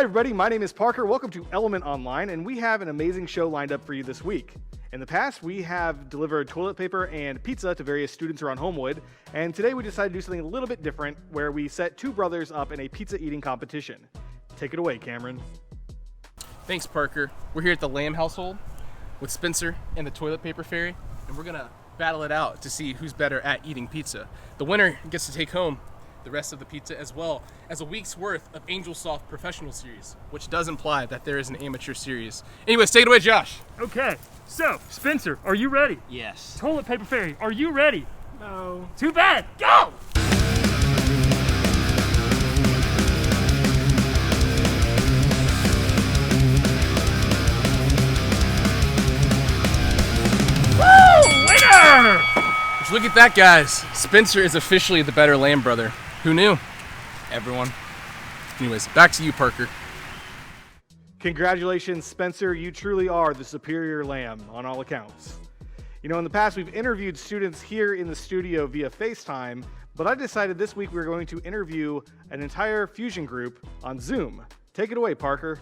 everybody. My name is Parker. Welcome to Element Online, and we have an amazing show lined up for you this week. In the past, we have delivered toilet paper and pizza to various students around Homewood, and today we decided to do something a little bit different, where we set two brothers up in a pizza eating competition. Take it away, Cameron. Thanks, Parker. We're here at the Lamb household with Spencer and the Toilet Paper Fairy, and we're gonna battle it out to see who's better at eating pizza. The winner gets to take home the rest of the pizza, as well as a week's worth of Angel Soft Professional Series, which does imply that there is an amateur series. Anyways, take it away, Josh. Okay, so Spencer, are you ready? Yes. Toilet Paper Fairy, are you ready? No. Too bad. Go! Woo! Winner! Which, look at that, guys. Spencer is officially the better Lamb brother. Who knew? Everyone. Anyways, back to you, Parker. Congratulations, Spencer. You truly are the superior lamb on all accounts. You know, in the past, we've interviewed students here in the studio via FaceTime, but I decided this week we were going to interview an entire fusion group on Zoom. Take it away, Parker.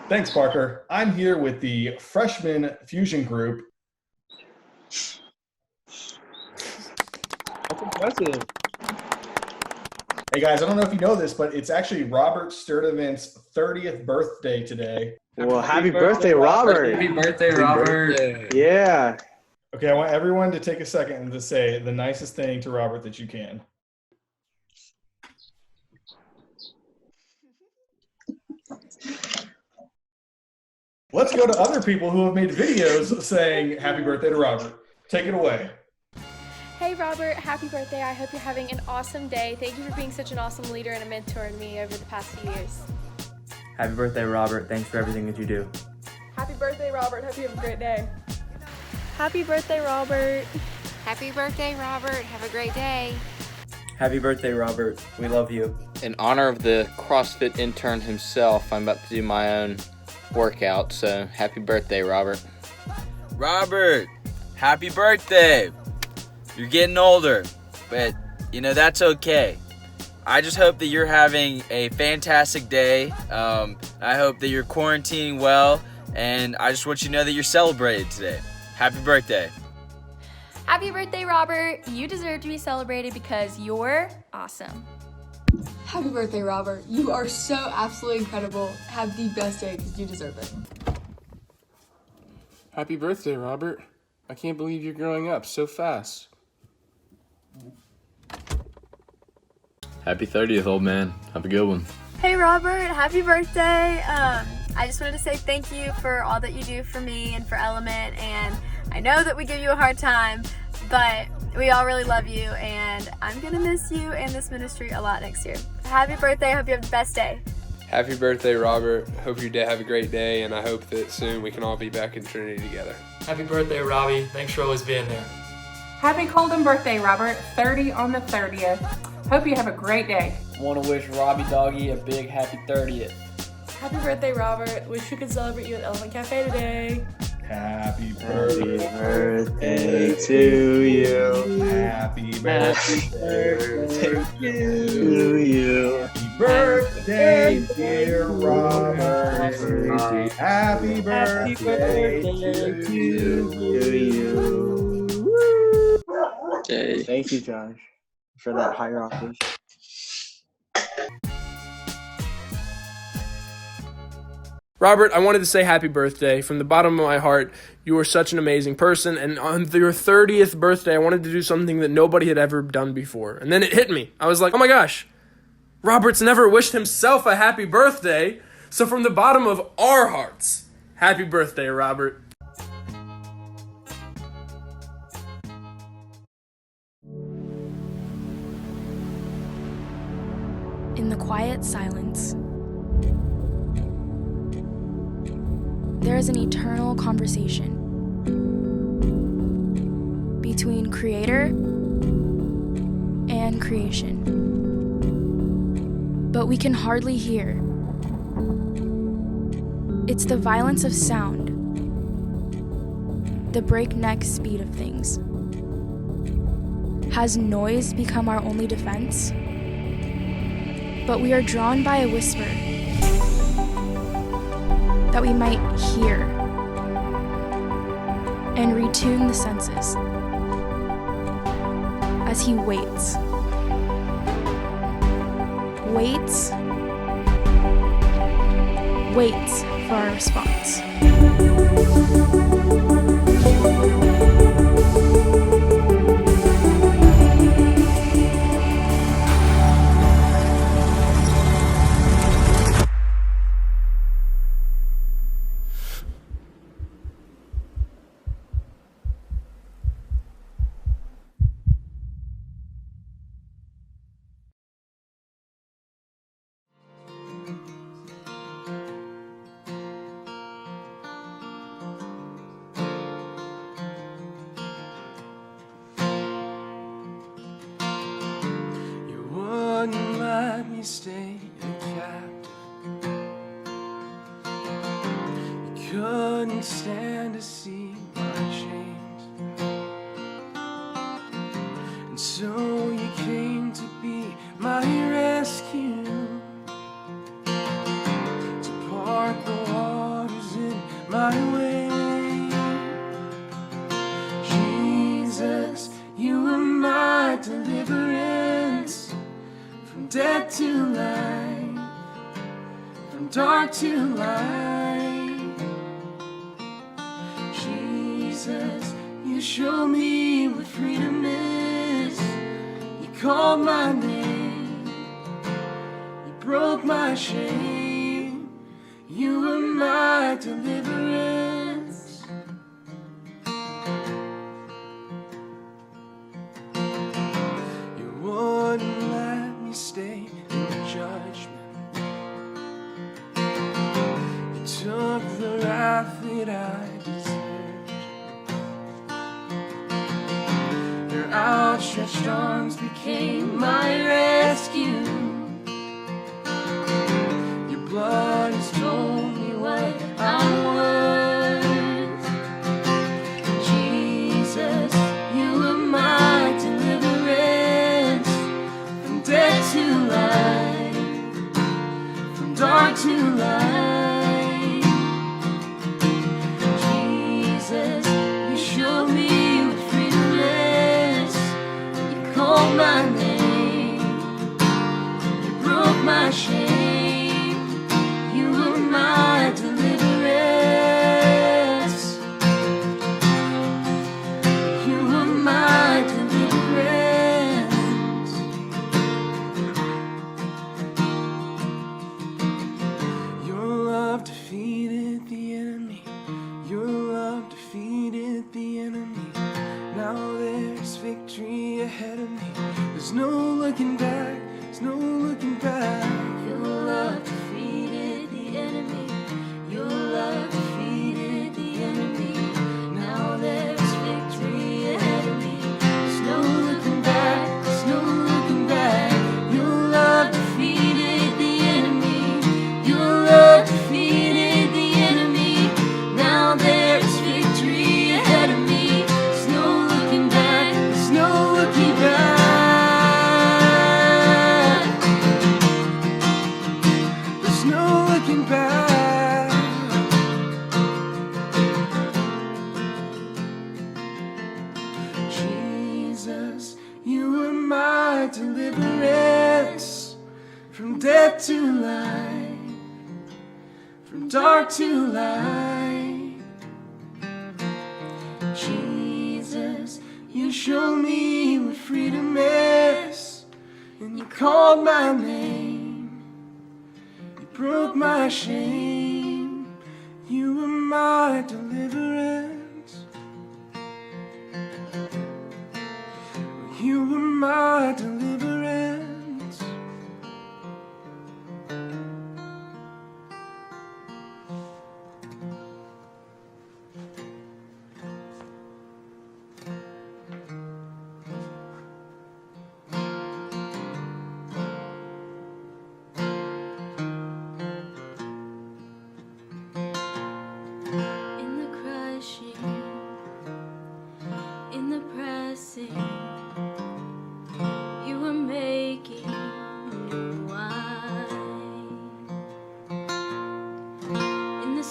Thanks, Parker. I'm here with the freshman fusion group. That's impressive. Hey guys, I don't know if you know this, but it's actually Robert Sturdivant's 30th birthday today. Well, happy birthday, Robert. Happy birthday, Robert. Yeah. Okay, I want everyone to take a second and to say the nicest thing to Robert that you can. Let's go to other people who have made videos saying happy birthday to Robert. Take it away. Hey Robert, happy birthday. I hope you're having an awesome day. Thank you for being such an awesome leader and a mentor in me over the past few years. Happy birthday, Robert. Thanks for everything that you do. Happy birthday, Robert. Hope you have a great day. Happy birthday, Robert. Happy birthday, Robert. Have a great day. Happy birthday, Robert. We love you. In honor of the CrossFit intern himself, I'm about to do my own workout, so happy birthday, Robert. Robert, happy birthday. You're getting older, but that's okay. I just hope that you're having a fantastic day. I hope that you're quarantining well, and I just want you to know that you're celebrated today. Happy birthday. Happy birthday, Robert. You deserve to be celebrated because you're awesome. Happy birthday, Robert. You are so absolutely incredible. Have the best day because you deserve it. Happy birthday, Robert. I can't believe you're growing up so fast. Happy 30th, old man. Have a good one. Hey, Robert. Happy birthday. I just wanted to say thank you for all that you do for me and for Element. And I know that we give you a hard time, but we all really love you. And I'm going to miss you and this ministry a lot next year. Happy birthday. I hope you have the best day. Happy birthday, Robert. Hope you have a great day, and I hope that soon we can all be back in Trinity together. Happy birthday, Robbie. Thanks for always being there. Happy Colden birthday, Robert. 30 on the 30th. Hope you have a great day. Want to wish Robbie Doggy a big happy 30th. Happy birthday, Robert. Wish we could celebrate you at Element Cafe today. Happy birthday to you. Happy birthday to you. Happy birthday, dear Robert. Happy birthday to you. Thank you, Josh, for that hierarchy. Robert, I wanted to say happy birthday. From the bottom of my heart, you are such an amazing person. And on your 30th birthday, I wanted to do something that nobody had ever done before. And then it hit me. I was like, oh my gosh, Robert's never wished himself a happy birthday. So from the bottom of our hearts, happy birthday, Robert. In the quiet silence, there is an eternal conversation between creator and creation. But we can hardly hear. It's the violence of sound, the breakneck speed of things. Has noise become our only defense? But we are drawn by a whisper, that we might hear and retune the senses as he waits. Waits for our response. Wouldn't let me stay a captive. You couldn't stand to see my chains, and so you came to be my rescue, to part the waters in my way. Jesus, you are my deliverance. From death to life, from dark to light. Jesus, you show me what freedom is. You called my name, you broke my shame. You were my deliverance. You wouldn't let me stay in judgment. You took the wrath that I deserved. Your outstretched arms became my rescue. Your blood has told me what I'm worth. Jesus, you are my deliverance. From death to life, from dark to light. Jesus, you show me what freedom is. You called my name, you broke my shame. You were my deliverance. You were my deliverance. Your love defeated the enemy. Your love defeated the enemy. Now there's victory ahead of me. There's no looking back. There's no looking back. Your love defeated the enemy. Your love defeated the enemy. Now there's victory ahead of me. There's no looking back. There's no looking back. Your love defeated the enemy. Your love defeated the enemy. Now there's victory ahead of me. There's no looking back. There's no looking back. There's no looking back. Jesus, you are my deliverance. From death to life, from dark to light. Jesus, you show me what freedom is. And you called my name, you broke my shame. You were my deliverance. You were my deliverance. In the crushing, in the pressing, you were making new wine. In the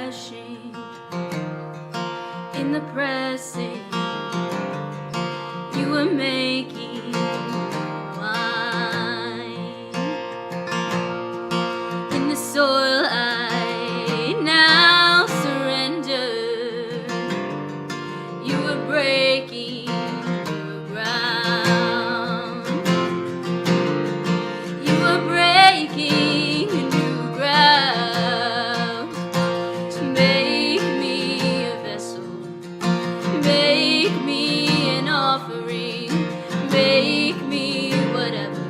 crushing, in the pressing, you were making wine. In the soil I now surrender, you were breaking the ground. You were breaking new ground to make me a vessel, make me an offering, make me whatever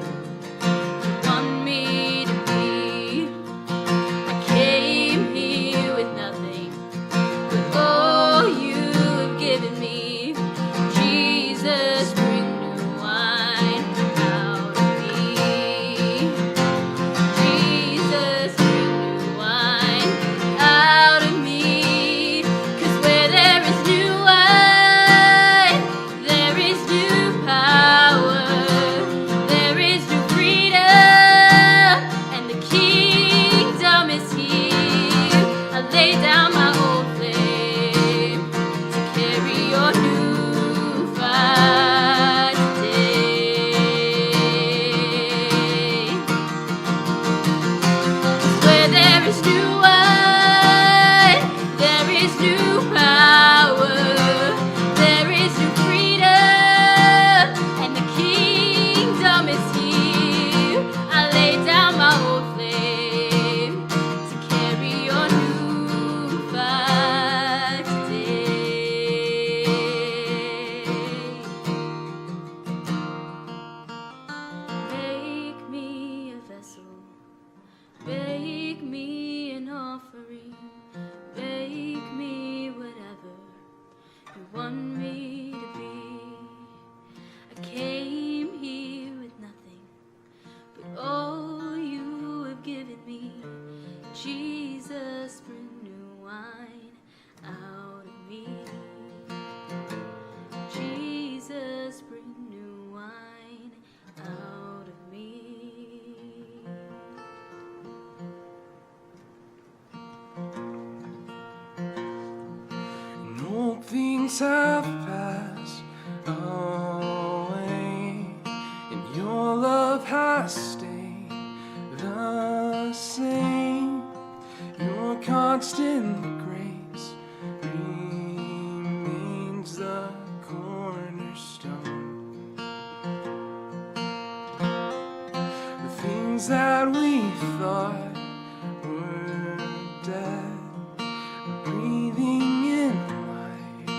you want me to be. I came here with nothing, but all you have given me. Jesus, bring new wine out of me. Jesus, bring new wine out of me. 'Cause where there is new wine, there is new power, there is new freedom, and the kingdom is here. I lay down my old flame to carry your new fire today. Where there is new wine, there is new power, there is new freedom, and the kingdom is here. I lay down my old flame to carry your new fire today. Make me a vessel, make me an offering, make me whatever you want me to be. I came here with nothing, but all you have given me. Jesus, bring new wine out of me. Jesus, bring new wine out of me. And old things have passed away, and your love has stayed the same. Your constant grace remains the cornerstone. The things that we thought were dead are breathing in life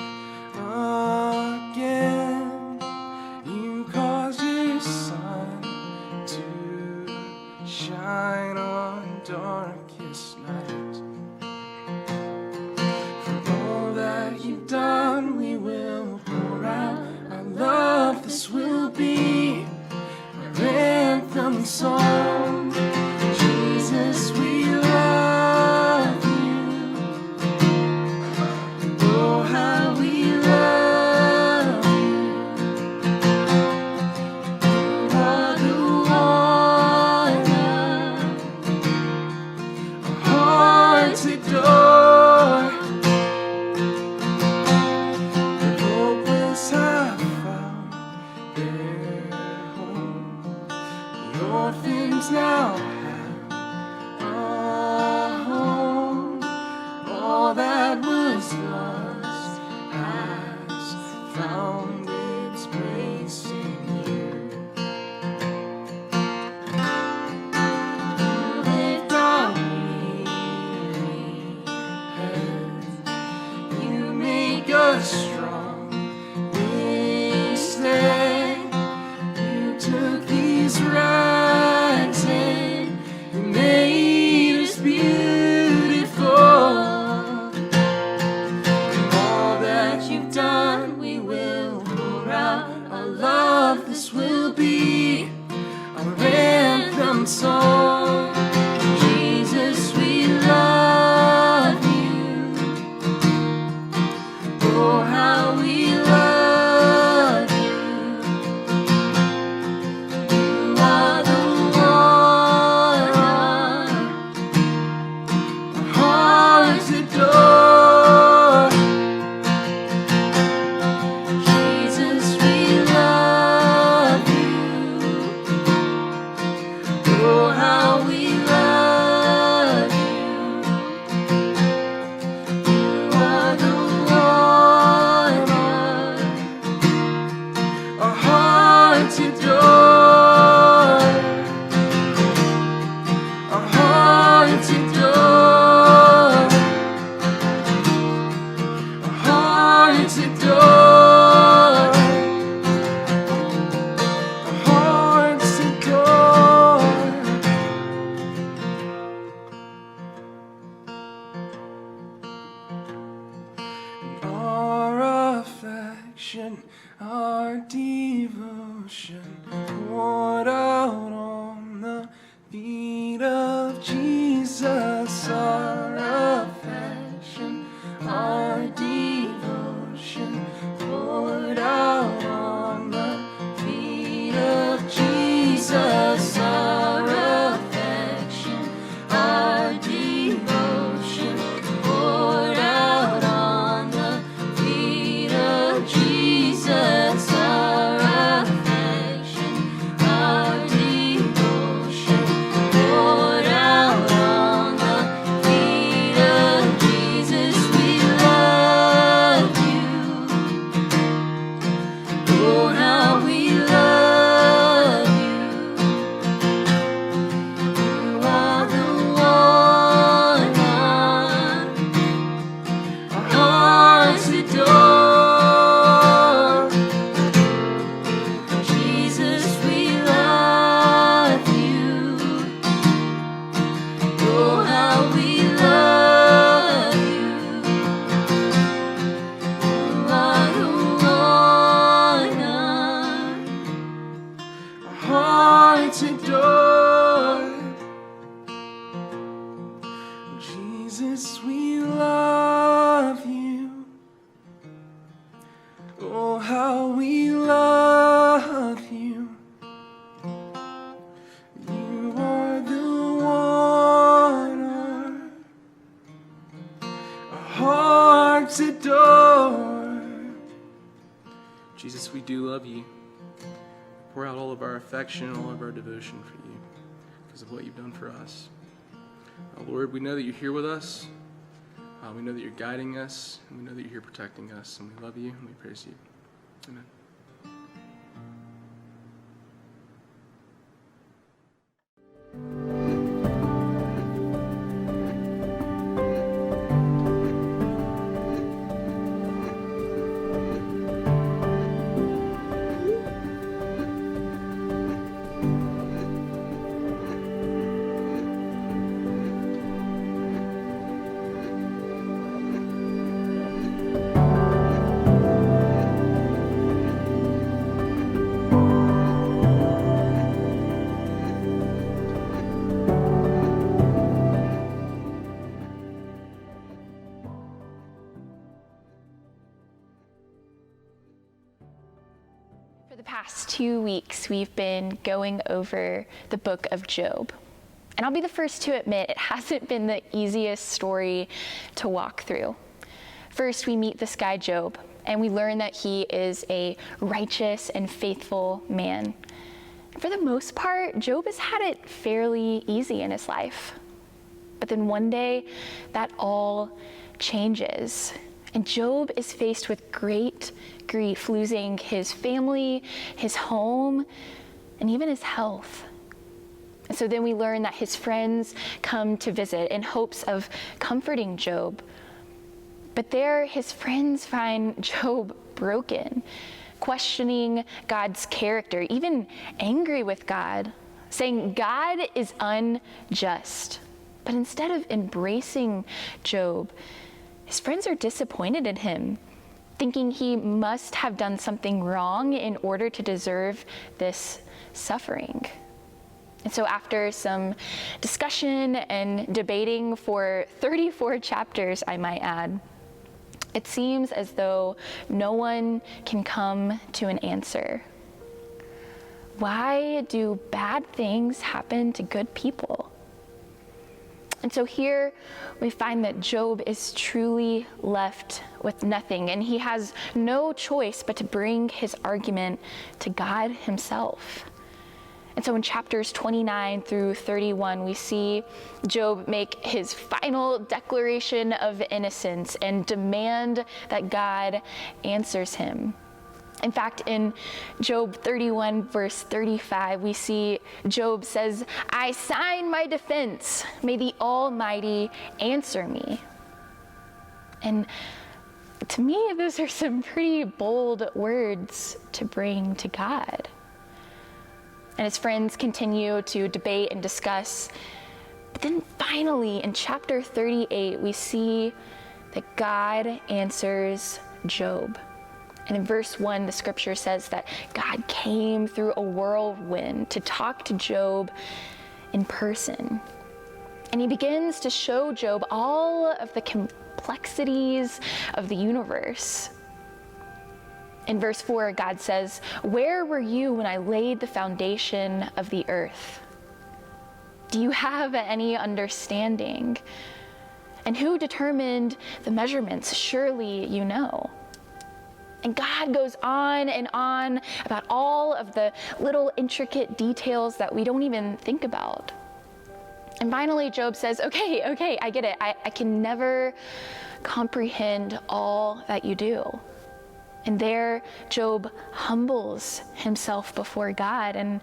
again. You caused your sun to shine on darkest night. For all that you've done, we will pour out our love. This will be our anthem song. Jesus, we love you. Oh, how we love you. You are the one our hearts adore. The hopeless have found their home. The orphans now have a home. All that was lost has found its place in you. You lift our weary heads. You make us strong instead. You took these rags and you made us beautiful. All that you've done, we will pour out our love. This will be our anthem song. Jesus, we love you. Oh, how affection, our devotion poured out on the feet of Jesus. Our affection, our devotion poured out on the feet of Jesus. Our affection, our devotion poured out on the feet of Jesus. Our affection, our devotion poured out on the feet of Jesus. We love you. Oh, how we love you. You are the one our hearts adore. Jesus, we love you. Oh, how we love you. You are the one our hearts adore. Jesus, we love you. Oh, how we love you. You are the one our hearts adore. Jesus, we do love you. Pour out all of our affection, all of our devotion for you because of what you've done for us. Lord, we know that you're here with us. We know that you're guiding us, and we know that you're here protecting us, and we love you, and we praise you. Amen. For the past 2 weeks, we've been going over the book of Job. And I'll be the first to admit it hasn't been the easiest story to walk through. First, we meet this guy Job, and we learn that he is a righteous and faithful man. For the most part, Job has had it fairly easy in his life. But then one day, that all changes. And Job is faced with great grief, losing his family, his home, and even his health. And so then we learn that his friends come to visit in hopes of comforting Job. But there, his friends find Job broken, questioning God's character, even angry with God, saying God is unjust. But instead of embracing Job, his friends are disappointed in him, thinking he must have done something wrong in order to deserve this suffering. And so after some discussion and debating for 34 chapters, I might add, it seems as though no one can come to an answer. Why do bad things happen to good people? And so here we find that Job is truly left with nothing, and he has no choice but to bring his argument to God himself. And so in chapters 29 through 31, we see Job make his final declaration of innocence and demand that God answers him. In fact, in Job 31, verse 35, we see Job says, "I sign my defense. May the Almighty answer me." And to me, those are some pretty bold words to bring to God. And his friends continue to debate and discuss. But then finally, in chapter 38, we see that God answers Job. And in verse 1, the scripture says that God came through a whirlwind to talk to Job in person. And he begins to show Job all of the complexities of the universe. In verse 4, God says, "Where were you when I laid the foundation of the earth? Do you have any understanding? And who determined the measurements? Surely you know." And God goes on and on about all of the little intricate details that we don't even think about. And finally, Job says, okay, I get it. I can never comprehend all that you do. And there, Job humbles himself before God and,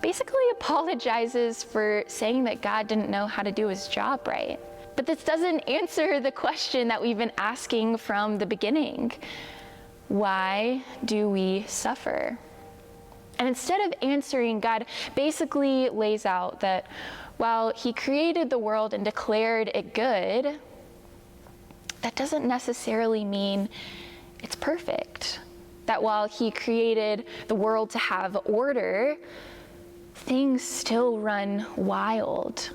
basically apologizes for saying that God didn't know how to do his job right. But this doesn't answer the question that we've been asking from the beginning. Why do we suffer? And instead of answering, God basically lays out that while he created the world and declared it good, that doesn't necessarily mean it's perfect. That while he created the world to have order, things still run wild.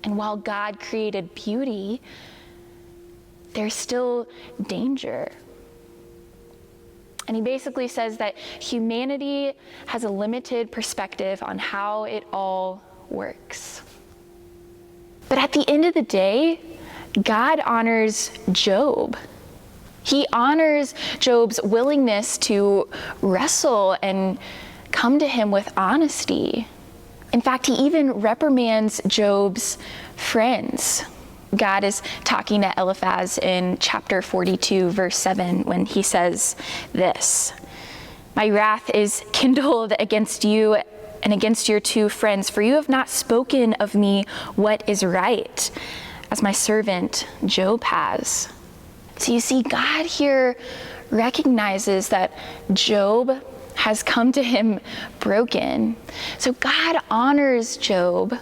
And while God created beauty, there's still danger. And he basically says that humanity has a limited perspective on how it all works. But at the end of the day, God honors Job. He honors Job's willingness to wrestle and come to him with honesty. In fact, he even reprimands Job's friends. God is talking to Eliphaz in chapter 42, verse 7, when he says this, "My wrath is kindled against you and against your two friends, for you have not spoken of me what is right, as my servant Job has." So you see, God here recognizes that Job has come to him broken. So God honors Job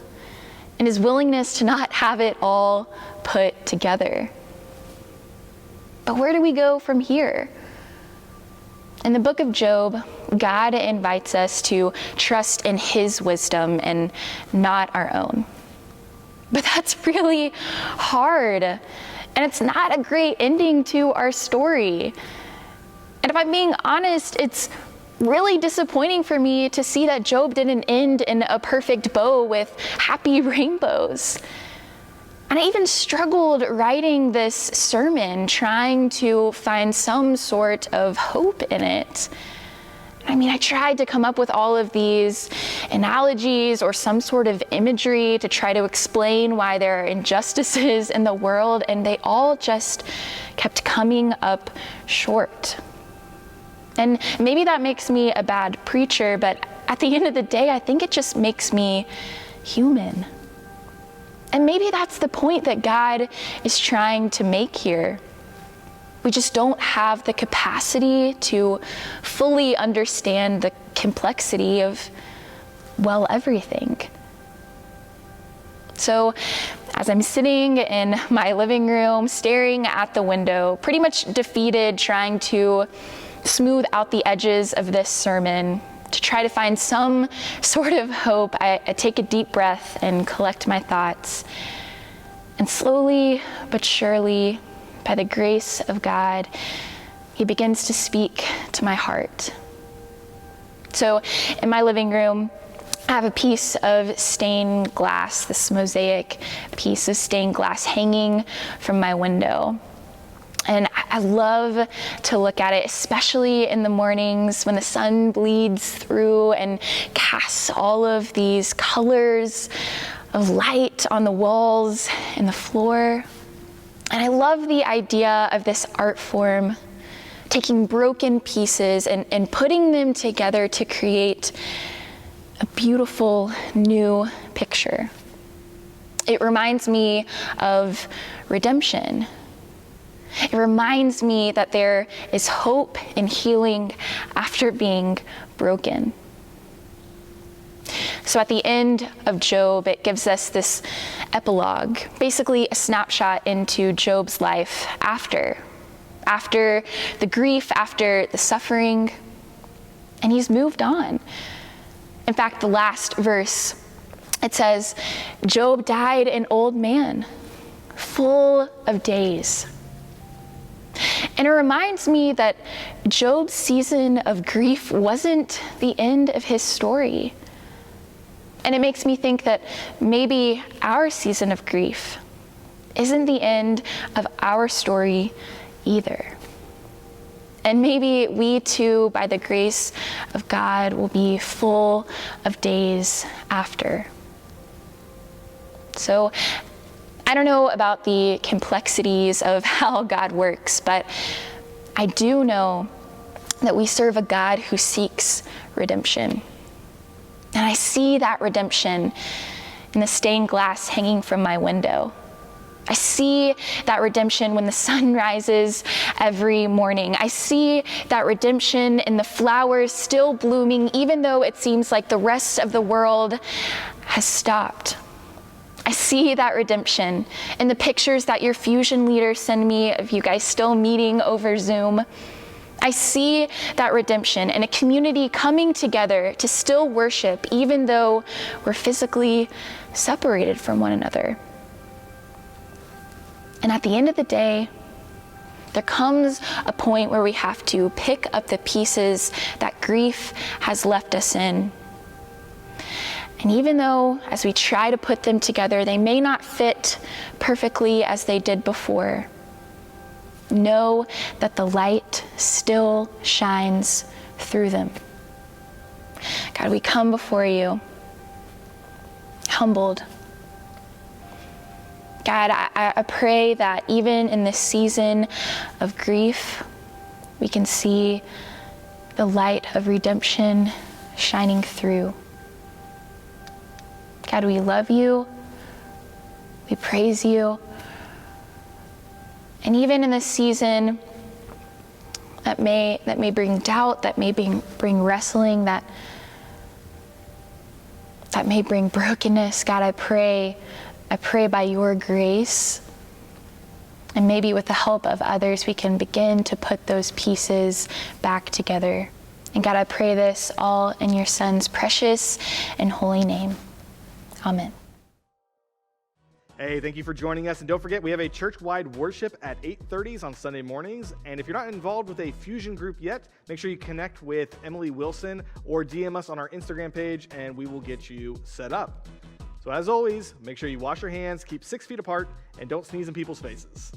and his willingness to not have it all put together. But where do we go from here? In the book of Job, God invites us to trust in his wisdom and not our own. But that's really hard. And it's not a great ending to our story. And if I'm being honest, it's really disappointing for me to see that Job didn't end in a perfect bow with happy rainbows. And I even struggled writing this sermon, trying to find some sort of hope in it. I tried to come up with all of these analogies or some sort of imagery to try to explain why there are injustices in the world, and they all just kept coming up short. And maybe that makes me a bad preacher, but at the end of the day, I think it just makes me human. And maybe that's the point that God is trying to make here. We just don't have the capacity to fully understand the complexity of, everything. So as I'm sitting in my living room, staring at the window, pretty much defeated, trying to smooth out the edges of this sermon, to try to find some sort of hope, I take a deep breath and collect my thoughts. And slowly but surely, by the grace of God, he begins to speak to my heart. So in my living room, I have a piece of stained glass, this mosaic piece of stained glass hanging from my window. And I love to look at it, especially in the mornings when the sun bleeds through and casts all of these colors of light on the walls and the floor. And I love the idea of this art form, taking broken pieces and putting them together to create a beautiful new picture. It reminds me of redemption. It reminds me that there is hope and healing after being broken. So at the end of Job, it gives us this epilogue, basically a snapshot into Job's life after after the grief, after the suffering, and he's moved on. In fact, the last verse, it says, Job died an old man, full of days. And it reminds me that Job's season of grief wasn't the end of his story. And it makes me think that maybe our season of grief isn't the end of our story either. And maybe we too, by the grace of God, will be full of days after. So I don't know about the complexities of how God works, but I do know that we serve a God who seeks redemption. And I see that redemption in the stained glass hanging from my window. I see that redemption when the sun rises every morning. I see that redemption in the flowers still blooming, even though it seems like the rest of the world has stopped. I see that redemption in the pictures that your fusion leaders send me of you guys still meeting over Zoom. I see that redemption in a community coming together to still worship, even though we're physically separated from one another. And at the end of the day, there comes a point where we have to pick up the pieces that grief has left us in. And even though, as we try to put them together, they may not fit perfectly as they did before, know that the light still shines through them. God, we come before you, humbled. God, I pray that even in this season of grief, we can see the light of redemption shining through. God, we love you. We praise you. And even in this season that may bring doubt, that may bring wrestling, that may bring brokenness, God, I pray by your grace, and maybe with the help of others, we can begin to put those pieces back together. And God, I pray this all in your Son's precious and holy name. Amen. Hey, thank you for joining us. And don't forget, we have a church-wide worship at 8:30 on Sunday mornings. And if you're not involved with a Fusion group yet, make sure you connect with Emily Wilson or DM us on our Instagram page, and we will get you set up. So as always, make sure you wash your hands, keep 6 feet apart, and don't sneeze in people's faces.